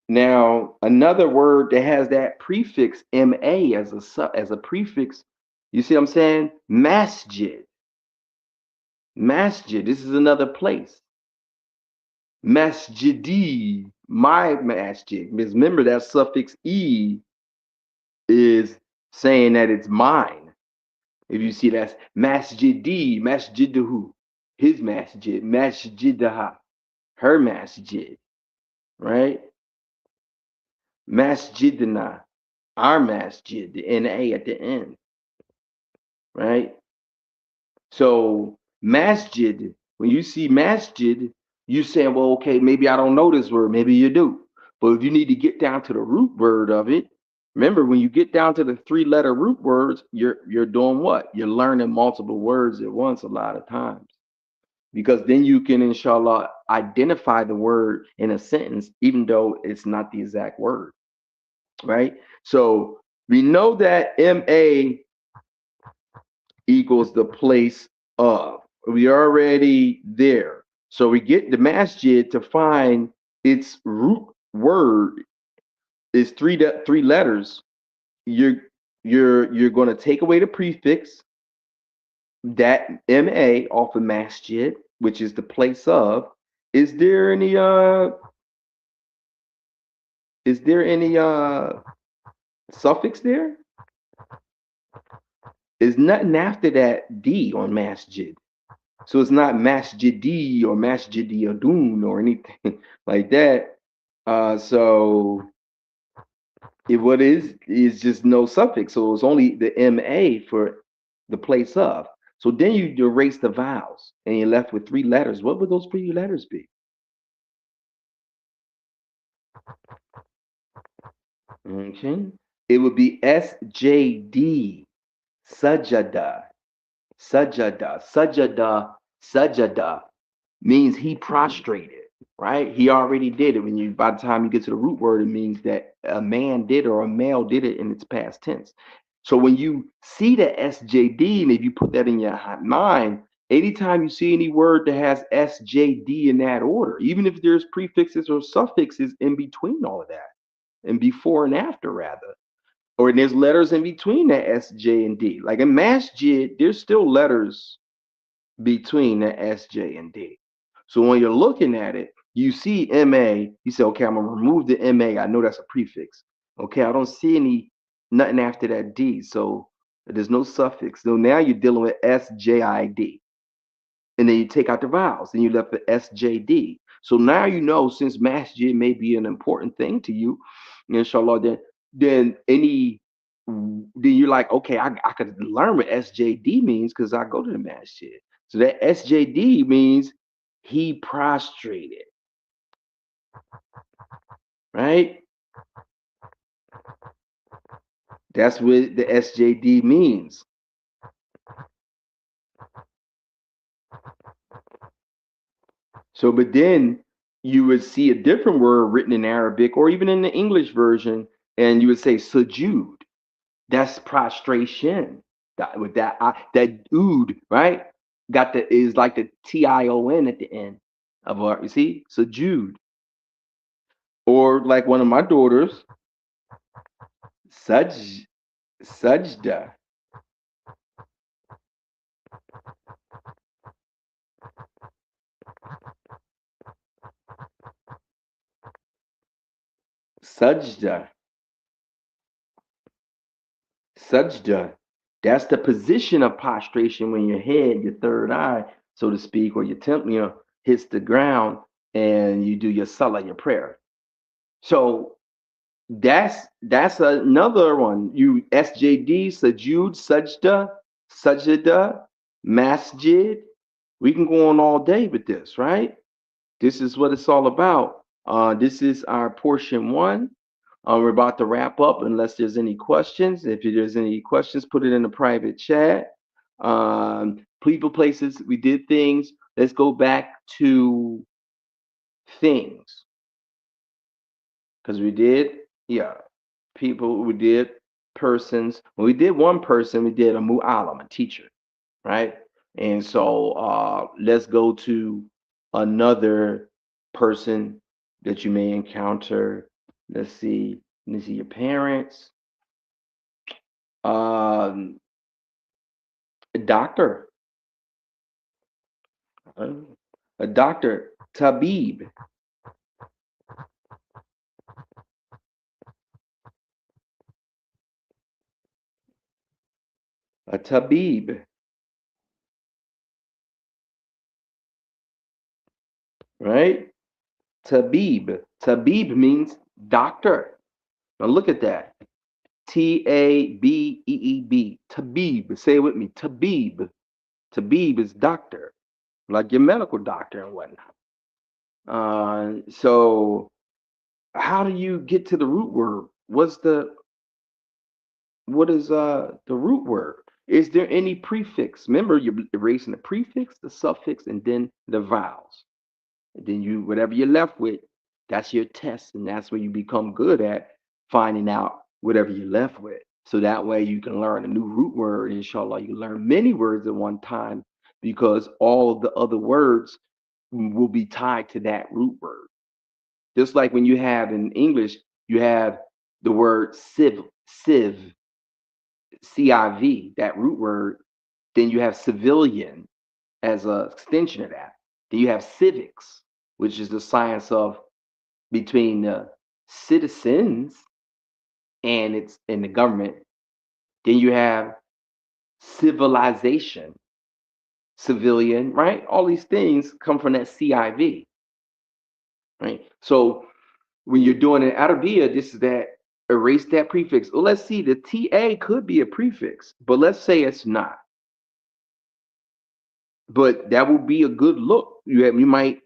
Now, another word that has that prefix ma as a prefix, you see what I'm saying? Masjid. Masjid. This is another place. Masjidi, my masjid. Because remember that suffix e is saying that it's mine. If you see that's masjidi, masjiduhu, his masjid, masjidaha, her masjid, right? Masjidna, our masjid, the na at the end, right? So masjid, when you see masjid, you saying, well, okay, maybe I don't know this word, maybe you do. But if you need to get down to the root word of it, remember when you get down to the three-letter root words, you're doing what? You're learning multiple words at once a lot of times. Because then you can, inshallah, identify the word in a sentence, even though it's not the exact word, right? So we know that MA equals the place of. We already there. So we get the masjid to find its root word is three letters. You're going to take away the prefix that ma off of masjid, which is the place of. Is there any is there any suffix there? Is nothing after that d on masjid. So it's not masjidi or masjidiyadun or anything like that. So what is just no suffix. So it's only the ma for the place of. So then you erase the vowels and you're left with three letters. What would those three letters be? Okay. It would be SJD, sajada, sajada means he prostrated, right? He already did it. When you by the time you get to the root word, it means that a man did or a male did it in its past tense. So when you see the SJD, and if you put that in your mind, anytime you see any word that has SJD in that order, even if there's prefixes or suffixes in between all of that, and before and after rather, or there's letters in between that S, J, and D. Like in masjid, there's still letters between the S, J, and D. So when you're looking at it, you see MA, you say, okay, I'm gonna remove the MA. I know that's a prefix. Okay, I don't see nothing after that D. So there's no suffix. So now you're dealing with SJID. And then you take out the vowels and you left the SJD. So now you know since masjid may be an important thing to you, inshallah, then you're like, okay, I could learn what SJD means because I go to the masjid. So that SJD means he prostrated, right? That's what the SJD means. So, but then you would see a different word written in Arabic or even in the English version, and you would say sujud. That's prostration. With that ood, right? Got the is like the tion at the end of our. You see, sujud. Or like one of my daughters, suj sajda, sajda, sajda. That's the position of prostration when your head, your third eye, so to speak, or your temple, hits the ground and you do your salah, your prayer. So that's another one. You SJD, Sajud, Sajda, Masjid. We can go on all day with this, right? This is what it's all about. This is our portion one. We're about to wrap up unless there's any questions. If there's any questions, put it in the private chat. People, places, we did things. Let's go back to things. Because we did, yeah, people, we did persons. When we did one person, we did a mu'alim, a teacher, right? And so let's go to another person that you may encounter. Let's see. Let me see your parents. A doctor. A doctor. Tabib. A tabib. Right? Tabib. Tabib means doctor. Now look at that. Tabeeb. Tabib. Say it with me. Tabib. Tabib is doctor, like your medical doctor and whatnot. So how do you get to the root word? What is the root word? Is there any prefix? Remember, you're erasing the prefix, the suffix, and then the vowels. And then you, whatever you're left with, that's your test, and that's where you become good at finding out whatever you're left with. So that way you can learn a new root word. Inshallah, you learn many words at one time because all of the other words will be tied to that root word. Just like when you have in English, you have the word civ, CIV, that root word. Then you have civilian as an extension of that. Then you have civics, which is the science of between the citizens and it's in the government. Then you have civilization, civilian, right? All these things come from that CIV, right? So when you're doing an Arabia, this is that erase that prefix. Well, let's see, the TA could be a prefix, but let's say it's not. But that would be a good look. You might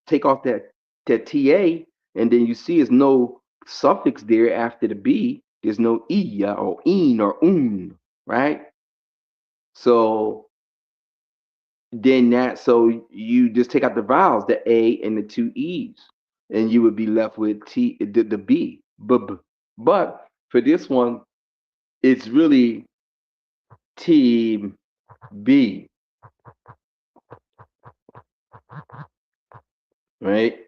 take off that TA, and then you see there's no suffix there after the B. There's no iya or in or un, right? So so you just take out the vowels, the A and the two E's, and you would be left with the B. But for this one, it's really T B, right?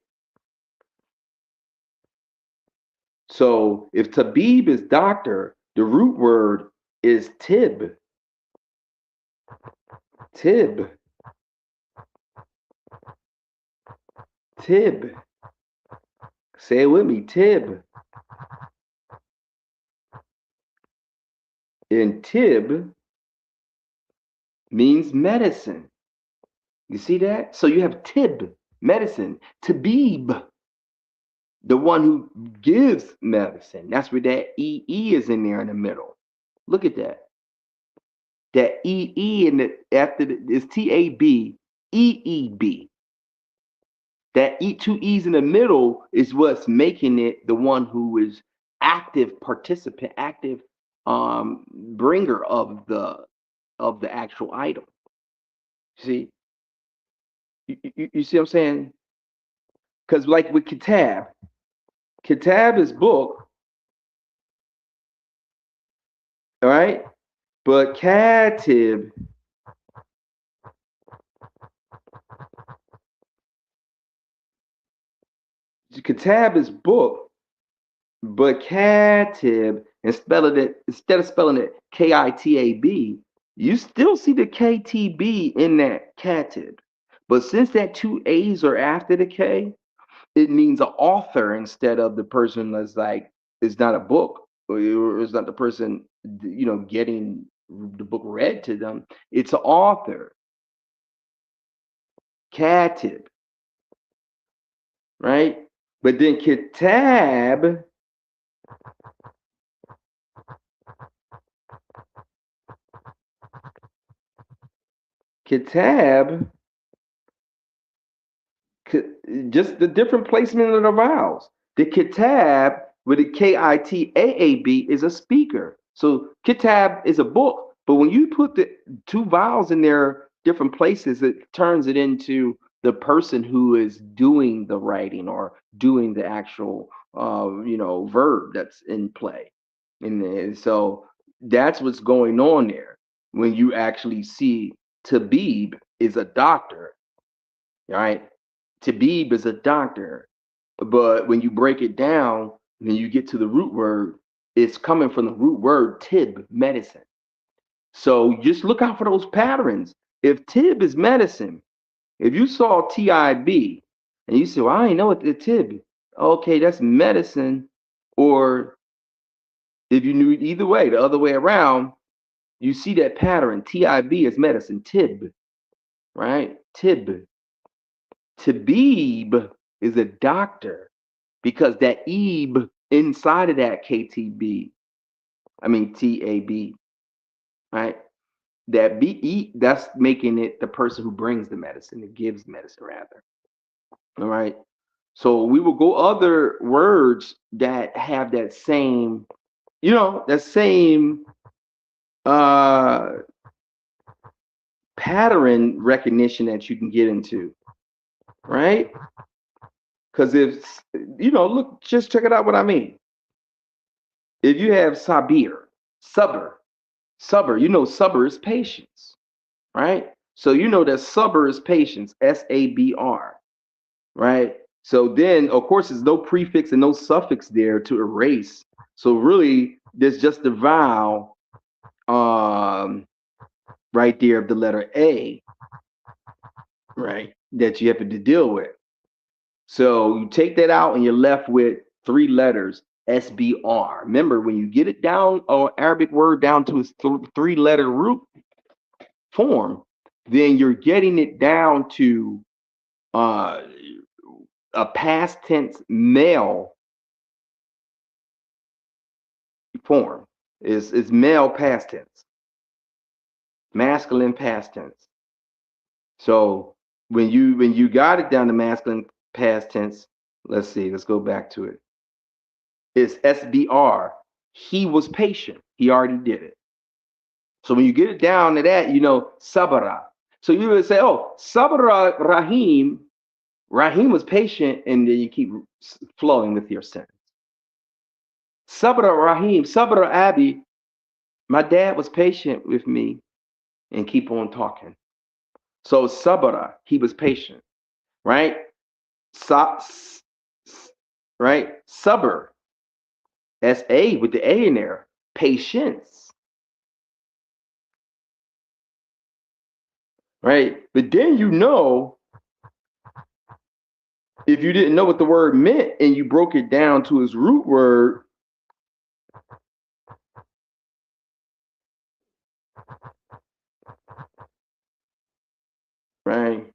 So if tabib is doctor, the root word is tib. Tib. Tib. Say it with me, tib. And tib means medicine. You see that? So you have tib, medicine. Tabib, the one who gives medicine. That's where that EE is in there in the middle. Look at that. That EE in the after is TAB, EEB. That two E's in the middle is what's making it the one who is active participant, active bringer of the actual item. See, you see what I'm saying? Because like with Kitab is book, all right, but Katib, Kitab is book, but Katib, and spelling it instead of spelling it KITAB, you still see the KTB in that Katib. But since that two A's are after the K, it means an author instead of the person that's like it's not a book or it's not the person getting the book read to them, it's an author, katib, right? But then kitab, just the different placement of the vowels. The kitab with the Kitaab is a speaker. So kitab is a book, but when you put the two vowels in their different places, it turns it into the person who is doing the writing or doing the actual, verb that's in play. And so that's what's going on there. When you actually see Tabib is a doctor, right? Tabib is a doctor, but when you break it down, when you get to the root word, it's coming from the root word tib, medicine. So just look out for those patterns. If tib is medicine, if you saw TIB and you say, well, I ain't know what the tib, okay, that's medicine. Or if you knew either way, the other way around, you see that pattern. TIB is medicine, tib, right? Tib. Tabib is a doctor because that eb inside of that TAB, right? That that's making it the person who brings the medicine, that gives medicine rather. All right. So we will go other words that have that same, that same uh pattern recognition that you can get into, right? Because if look, just check it out what I mean. If you have sabir, sabr, sabr is patience, right? So you know that sabr is patience, SABR, right? So then, of course, there's no prefix and no suffix there to erase. So really, there's just the vowel right there of the letter A, right, that you have to deal with. So you take that out and you're left with three letters, SBR. Remember, when you get it down, or Arabic word down to its three-letter root form, then you're getting it down to a past tense male form. Is male past tense, masculine past tense. So when you got it down to masculine past tense, let's see, let's go back to it. It's SBR. He was patient. He already did it. So when you get it down to that, sabara. So you would say, oh, sabara Rahim. Rahim was patient, and then you keep flowing with your sentence. Sabra Rahim, Sabra Abi. My dad was patient with me, and keep on talking. So sabara, he was patient, right? Right? Sabr, S-A with the A in there, patience, right? But then if you didn't know what the word meant and you broke it down to its root word, right?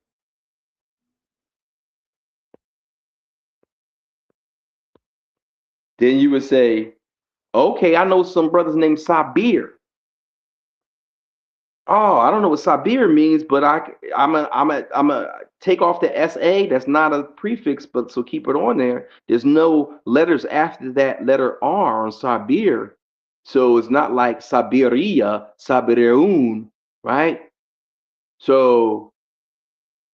Then you would say, okay, I know some brothers named Sabir. Oh, I don't know what Sabir means, but I'm a take off the SA. That's not a prefix, but so keep it on there. There's no letters after that letter R on Sabir, so it's not like Sabiria, Sabirun, right? So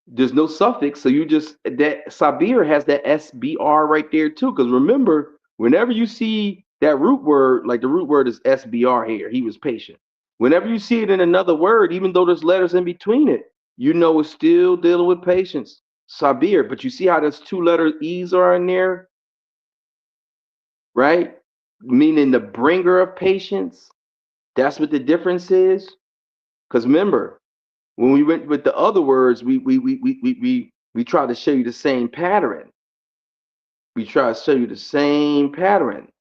there's no suffix, so you just that Sabir has that SBR right there too. Because remember, whenever you see that root word, like the root word is SBR here, he was patient. Whenever you see it in another word, even though there's letters in between it, it's still dealing with patience. Sabir, but you see how there's two letters E's are in there, right? Meaning the bringer of patience. That's what the difference is. Because remember, when we went with the other words, we try to show you the same pattern. We try to show you the same pattern,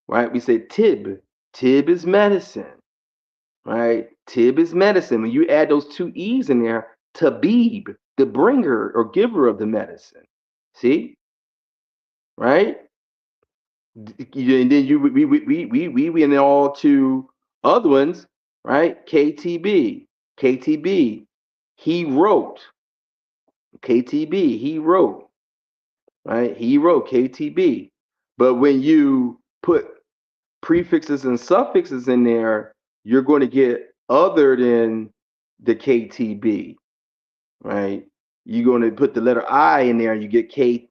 right? We say tib. Tib is medicine, right? Tib is medicine. When you add those two E's in there, tabib, the bringer or giver of the medicine. See? Right? And then we and then all two other ones, right? KTB, he wrote. KTB, he wrote, right? He wrote KTB. But when you put prefixes and suffixes in there, you're going to get other than the KTB, right? You're going to put the letter I in there, and you get Kitab.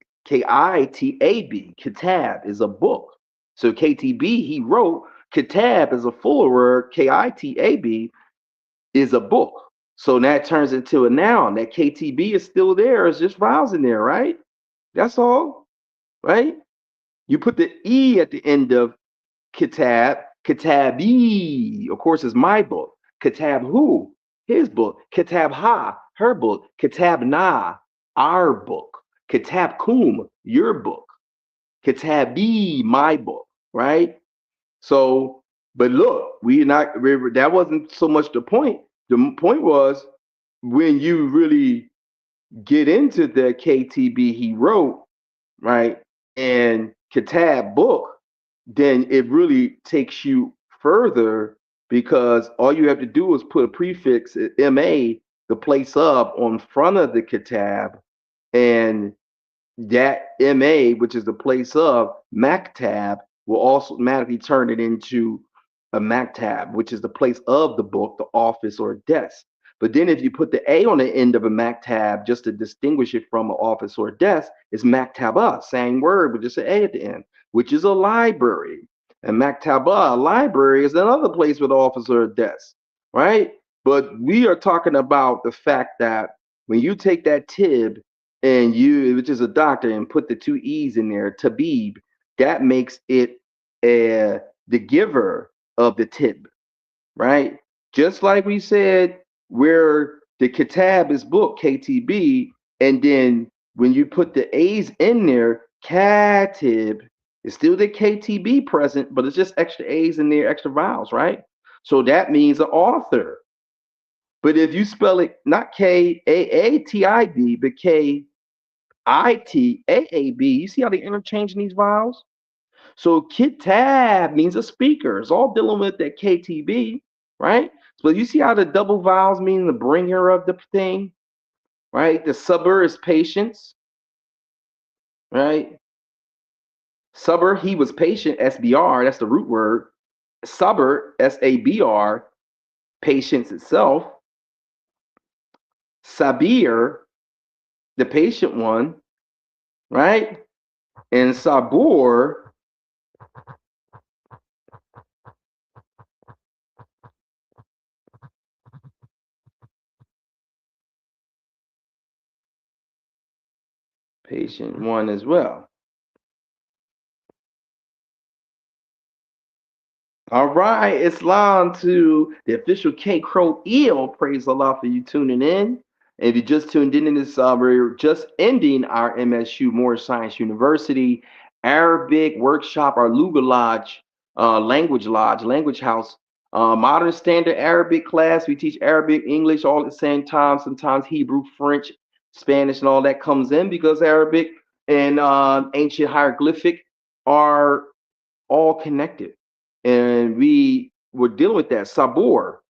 Kitab is a book. So KTB, he wrote. Kitab is a fuller word. Kitab is a book. So that turns into a noun. That KTB is still there. It's just vowels in there, right? That's all, right? You put the E at the end of Kitab, Kitabi, of course, is my book. Kitab who? His book. Kitab ha, her book. Kitab na, our book. Kitab kum, your book. Kitabi, my book, right? So, but look, that wasn't so much the point. The point was when you really get into the KTB he wrote, right, and Kitab book, then it really takes you further because all you have to do is put a prefix MA, the place of, on front of the Kitab, and that MA, which is the place of Maktab, will also automatically turn it into a Maktab, which is the place of the book, the office or desk. But then if you put the A on the end of a Maktab just to distinguish it from an office or desk, it's Maktaba, same word, but just an A at the end, which is a library. And Maktaba, a library, is another place with office or desk, right? But we are talking about the fact that when you take that tib and which is a doctor, and put the two E's in there, tabib, that makes it the giver of the tib, right? Just like we said, where the kitab is book, KTB, and then when you put the A's in there, katib, it's still the KTB present, but it's just extra A's in there, extra vowels, right? So that means an author. But if you spell it not Kaatib, but Kitaab, you see how they interchange these vowels? So kitab means a speaker. It's all dealing with that KTB, right? So you see how the double vowels mean the bringer of the thing, right? The subber is patience, right? Subber, he was patient, SBR, that's the root word. Subber, SABR, patience itself. Sabir, the patient one, right? And sabur, patient one as well. All right, Islam to the official K Crow Eel. Praise Allah for you tuning in. And if you just tuned in this, we're just ending our MSU Moorish Science University Arabic workshop, our Luga Lodge, language house, modern standard Arabic class. We teach Arabic, English all at the same time. Sometimes Hebrew, French, Spanish, and all that comes in because Arabic and ancient hieroglyphic are all connected. And we were dealing with that. Sabor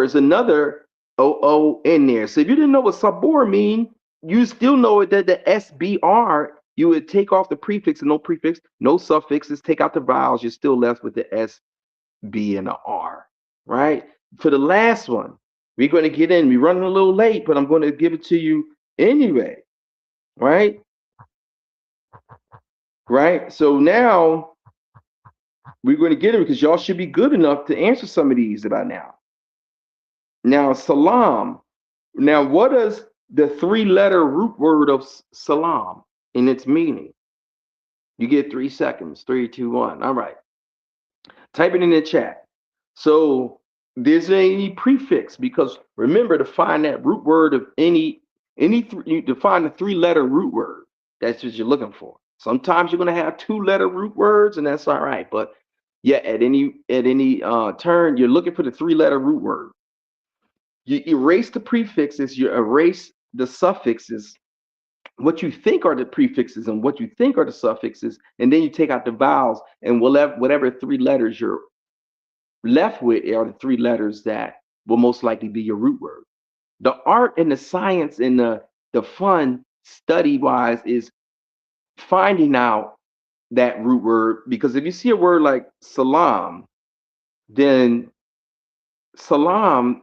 is another OO in there. So if you didn't know what sabor mean, you still know that the SBR, you would take off the prefix and no prefix, no suffixes, take out the vowels, you're still left with the SB and the R, right? For the last one, we're going to get in. We're running a little late, but I'm going to give it to you anyway, right? Right? So now we're going to get it because y'all should be good enough to answer some of these about now. Now, salam. Now, what is the three-letter root word of salam in its meaning? You get 3 seconds. 3, 2, 1. All right. Type it in the chat. So there's any prefix because remember to find that root word of you define the three-letter root word. That's what you're looking for. Sometimes you're going to have 2-letter root words, and that's all right. But Yeah, at any turn, you're looking for the three-letter root word. You erase the prefixes, you erase the suffixes, what you think are the prefixes and what you think are the suffixes, and then you take out the vowels, and whatever three letters you're left with are the three letters that will most likely be your root word. The art and the science and the fun study wise is finding out that root word, because if you see a word like salam, then salam,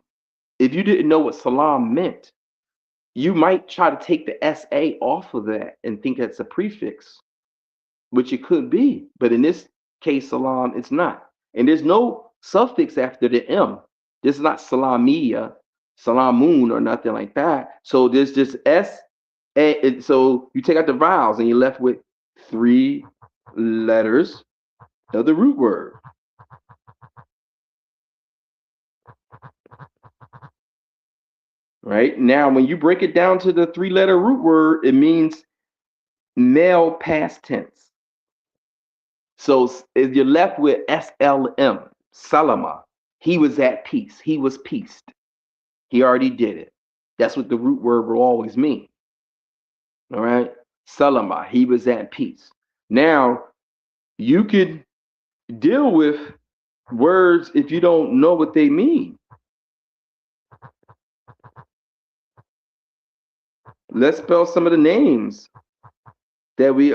if you didn't know what salam meant, you might try to take the SA off of that and think that's a prefix, which it could be. But in this case, salam, it's not. And there's no suffix after the M. This is not salamia, salamun, or nothing like that. So there's just S. So you take out the vowels and you're left with three letters of the root word. Right now, when you break it down to the three-letter root word, it means male past tense. So if you're left with SLM, Salama, he was at peace. He was peaced. He already did it. That's what the root word will always mean. All right. Salama, he was at peace. Now, you could deal with words if you don't know what they mean. Let's spell some of the names that we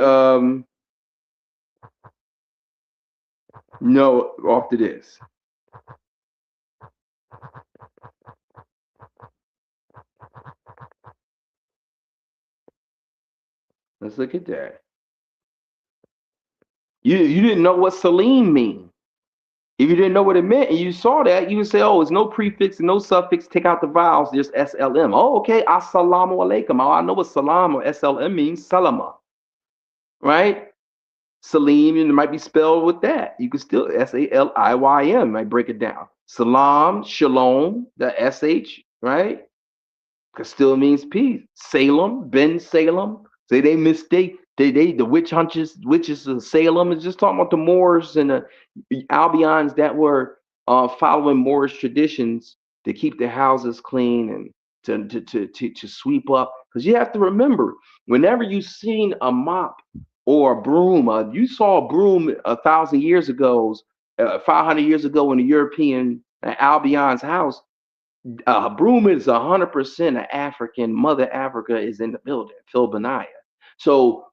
know after this. Let's look at that. You didn't know what Salim mean. If you didn't know what it meant and you saw that, you would say, oh, it's no prefix and no suffix, take out the vowels, just SLM. Oh, okay, assalamu alaikum. Oh, I know what salam or SLM means, salama, right? Salim, and it might be spelled with that. You can still SALIYM, might break it down. Salam, shalom, the SH, right? Because still means peace. Salem, Ben Salem. Say they mistake. They the witches of Salem is just talking about the Moors and the Albions that were following Moorish traditions to keep their houses clean and to sweep up. Because you have to remember, whenever you've seen a mop or a broom, you saw a broom 1,000 years ago, 500 years ago in a European Albion's house. Broom is 100% an African. Mother Africa is in the building, Phil Benaya. So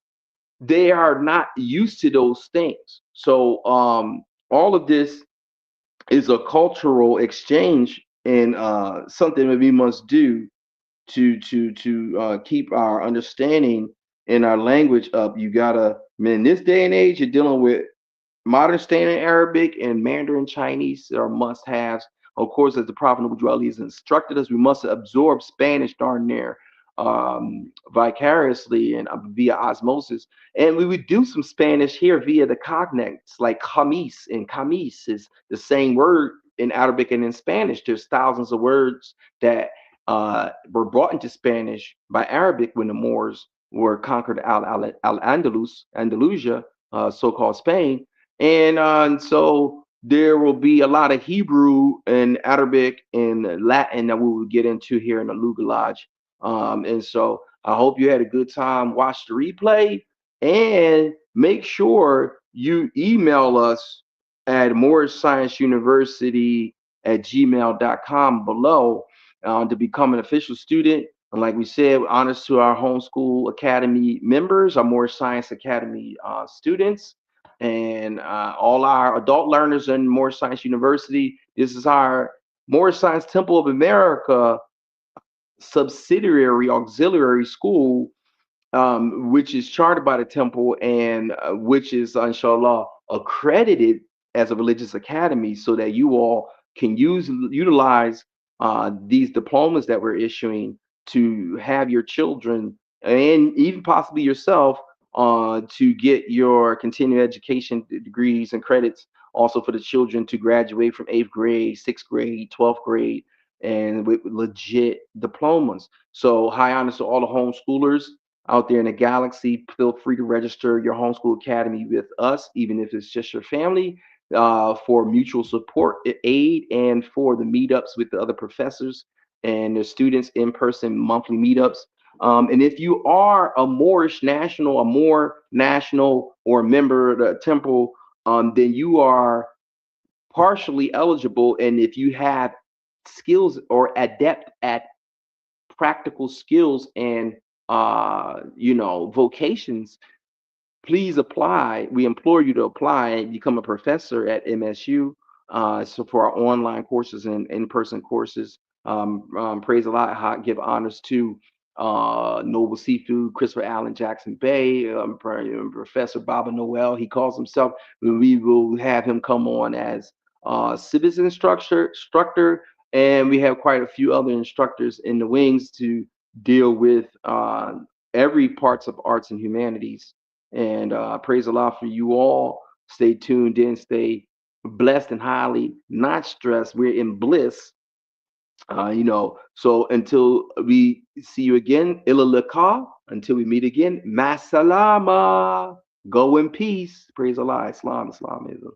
they are not used to those things. So all of this is a cultural exchange and something that we must do to keep our understanding and our language up. You gotta, I mean, in this day and age, you're dealing with modern Standard Arabic and Mandarin Chinese are must-haves. Of course, as the Prophet Muhammad has instructed us, we must absorb Spanish darn near vicariously and via osmosis. And we would do some Spanish here via the cognates, like camis. And camis is the same word in Arabic and in Spanish. There's thousands of words that were brought into Spanish by Arabic when the Moors were conquered Al-Andalus, Andalusia, so-called Spain. And so there will be a lot of Hebrew and Arabic and Latin that we will get into here in the Luga Lodge. And so I hope you had a good time. Watch the replay and make sure you email us at Morris Science University at gmail.com below to become an official student. And like we said, honors to our homeschool academy members, our Morris Science Academy students, and all our adult learners in Morris Science University. This is our Morris Science Temple of America subsidiary auxiliary school, which is chartered by the temple and which is, inshallah, accredited as a religious academy so that you all can utilize these diplomas that we're issuing to have your children and even possibly yourself to get your continuing education degrees and credits also for the children to graduate from 8th grade, 6th grade, 12th grade, and with legit diplomas. So high honors to all the homeschoolers out there in the galaxy. Feel free to register your homeschool academy with us, even if it's just your family. for mutual support aid and for the meetups with the other professors and the students in-person monthly meetups. And if you are a Moorish national, a Moor national, or a member of the temple, then you are partially eligible. And if you have skills or adept at practical skills and vocations, please apply. We implore you to apply and become a professor at MSU. So for our online courses and in-person courses, praise a lot. Give honors to Noble Seafood, Christopher Allen Jackson Bay, Professor Baba Noel. He calls himself. We will have him come on as civics instructor, and we have quite a few other instructors in the wings to deal with every parts of arts and humanities. And praise Allah for you all. Stay tuned in, stay blessed and highly not stressed. We're in bliss. So until we see you again, ila liqa, until we meet again, masalama. Go in peace. Praise Allah. Islamism.